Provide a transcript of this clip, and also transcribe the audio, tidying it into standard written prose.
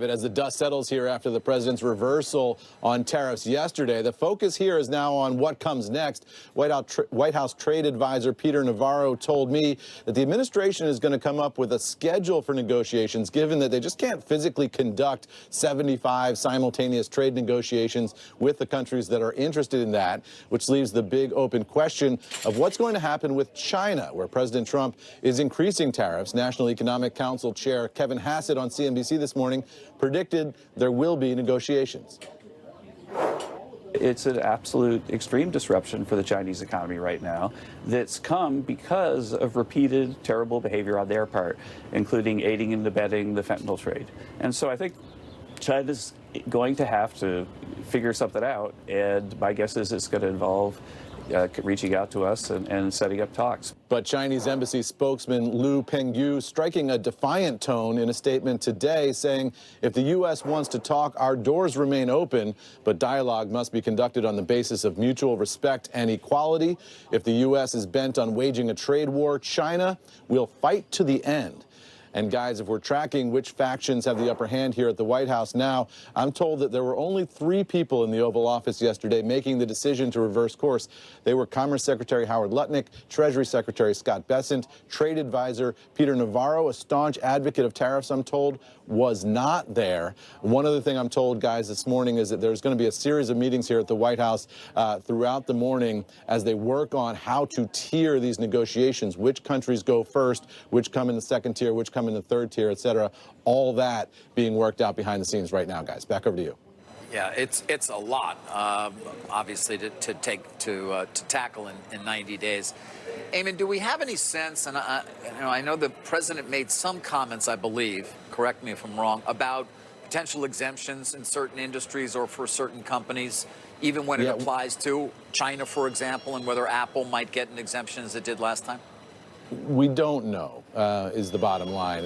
But as the dust settles here after the president's reversal on tariffs yesterday, the focus here is now on what comes next. White House trade advisor Peter Navarro told me that the administration is going to come up with a schedule for negotiations, given that they just can't physically conduct 75 simultaneous trade negotiations with the countries that are interested in that, which leaves the big open question of what's going to happen with China, where President Trump is increasing tariffs. National Economic Council Chair Kevin Hassett on CNBC this morning predicted there will be negotiations. It's an absolute extreme disruption for the Chinese economy right now that's come because of repeated terrible behavior on their part, including aiding and abetting the fentanyl trade. And so I think China's going to have to figure something out, and my guess is it's going to involve reaching out to us and setting up talks. But Chinese embassy spokesman Liu Pengyu striking a defiant tone in a statement today, saying if the U.S. wants to talk, our doors remain open, but dialogue must be conducted on the basis of mutual respect and equality. If the U.S. is bent on waging a trade war, China will fight to the end. And guys, if we're tracking which factions have the upper hand here at the White House now, I'm told that there were only 3 people in the Oval Office yesterday making the decision to reverse course. They were Commerce Secretary Howard Lutnick, Treasury Secretary Scott Bessent, Trade Advisor Peter Navarro, a staunch advocate of tariffs, I'm told, was not there. One other thing I'm told, guys, this morning is that there's going to be a series of meetings here at the White House throughout the morning as they work on how to tier these negotiations, which countries go first, which come in the second tier, which come in the third tier, et cetera. All that being worked out behind the scenes right now, guys. Back over to you. Yeah, it's a lot, obviously, to tackle in 90 days. Eamon, do we have any sense? And I know the president made some comments, I believe. Correct me if I'm wrong, about potential exemptions in certain industries or for certain companies, even when it applies to China, for example, and whether Apple might get an exemption as it did last time. We don't know, is the bottom line.